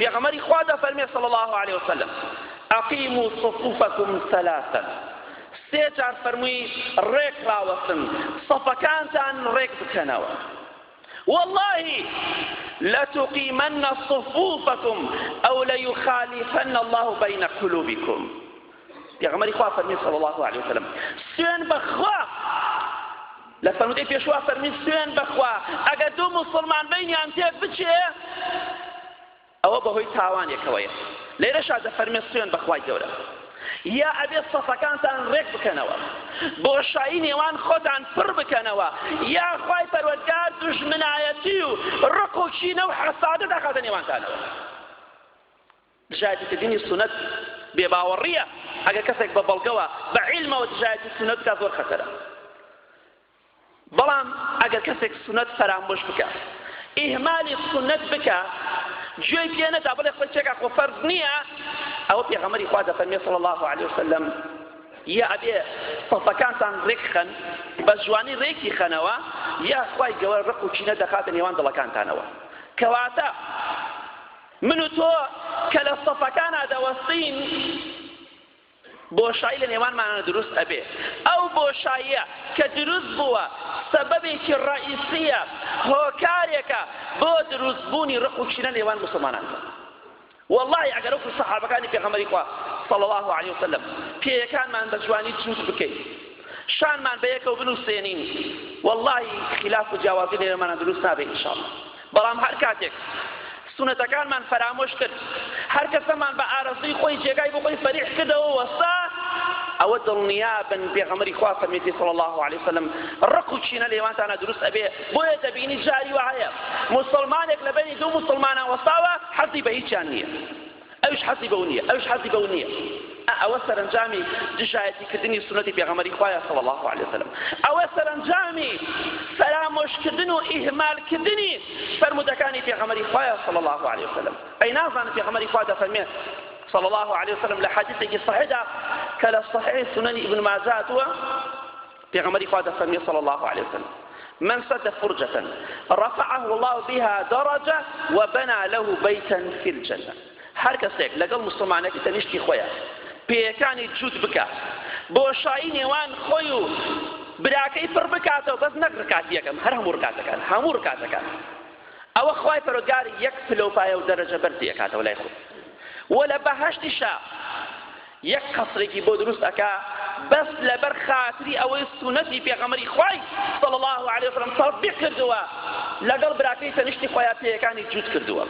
پێغەمبەری خوا دەفەرمێ صلی الله عليه وسلم أقيموا صفوفكم ثلاثا سێ جار فەرمووی ڕێک ڕاوەستن سەفەکانتان ڕێک بکەنەوە والله لتقيمن صفوفكم أو ليخالفن الله بين قلوبكم پێغەمبەری خوا فەرمی صلی الله عليه وسلم سوێن بەخوا لە فەرمودەی پێشوا فەرمی سوێن بەخوا ئەگەر دوو موسڵمان بینیان تێک بچێ ئەوە بەهۆی تاوانێکەوەیە لێرەشا دەفەرمێ سوێن بەخوای گەورە یا ئەبێ سەفەکانتان ڕێک بکەنەوە بۆشایی نێوان خۆتان پڕ بکەنەوە یا خوای پەروەردگار دوژمنایەتی و ڕق و کینە و حەسادە دەخاتە نێوانتانەوە دژایەتیکردنی سونەت بێباوەڕیە ئەگەر کەسێک بە بەڵگەوە بە عیلمەوە دژایەتی سونەت بکات زۆر خەتەرە بەڵام ئەگەر کەسێک سونەت فەرامۆش بکات ئیهمالی سونەت بکات گوێی پێ نەدا بڵێ خۆی چێکا خۆ فەرز نییە ئەوە پێغەمبەری خوا دەفەرمێ صلی الله عليه وسلم یا ئەبێ سەفەکانتان ڕێک خەن بە جوانی ڕێکی خەنەوە یا خوای گەورە ڕق و کینە دەخاتە نێوان دڵەکانتانەوە کەواتە من و تۆ کە لە سەفەکانە دەوەستین بۆشایی لە نێوانمانە دروست ئەبێ ئەو بۆشاییە کە دروست بووە سەبەبێکی ڕئیسیە هۆکارێکە بۆ دروستبوونی ڕق و کینە نێوان موسڵمانان والله ئەگەر وەکو سەحابەکانی پێغەمبەری خوا صلی الله عليه وسلم پێیەکانمان بە جوانی جووت بکەین شانمان بە یەکەوە بنووسێنین والله خلاف و جیاوازی لە نێوانمانە دروست نابێ ئینشاءالله بەڵام هەر کاتێک سونەتەکانمان فەرامۆش کرد هەر کەسەمان بە ئارەزوی خۆی جێگای بۆ خۆی فەریح کردەوە وەستا ئەوە دڵنیابن پێغەمبەری خوا فەرمێتی صلی الله عليه وسلم ڕق و کینە لێوانتانە دروست ئەبێ بۆیە دەبینی جاری وایە موسڵمانێک لە بینی دوو موسڵمانە وەستاوە حەزی بە هیچیان نییە ئەوش حەزی بەو نییە ئەوش حەزی بەو نییە ئەوە سەرنجامی دژایەتیکردنی سونەتی پێغەمبەری خوایە صلی الله عليه وسلم ئەوە سەرنجامی فەرامۆشکردن و ئیهمالکردنی فەرمودەکانی پێغەمبەری خوایە صلی الله عليه وسلم ئەی نازانن پێغەمبەری خوا دەفەرمێت صلى الله عليه وسلم لحديثه صحيحة كلا صحيح سنن ابن ماجه في غمر قادة فرمي صلى الله عليه وسلم من سد فرجة رفعه الله بها درجة وبنى له بيتا في الجنة هر کەسێک لەگەڵ مسلمانێکی تەنیشتی خۆیە پێیەکانی جووت بکات بۆشایی نێوان خۆی و براکەی پڕ بکاتەوە بەس نەک ڕکاتی یەکەم هەر هەموو ڕکاتەکان ئەوە خوای پەروەردگار یەک پلەپایە و دەرەجە بەرزی ئەکاتەوە لای خۆی ولا بەهەشتیشە یەک قەسرێکی بۆ دروست ئەکا بەس لەبەر خاتری ئەوەی سونەتی پێغەمبەری خوای صلی الله عليه وسلم تەطبیق کردووە لەگەڵ براکەی تەنیشتی خۆیان پێیەکانی جووت کردووە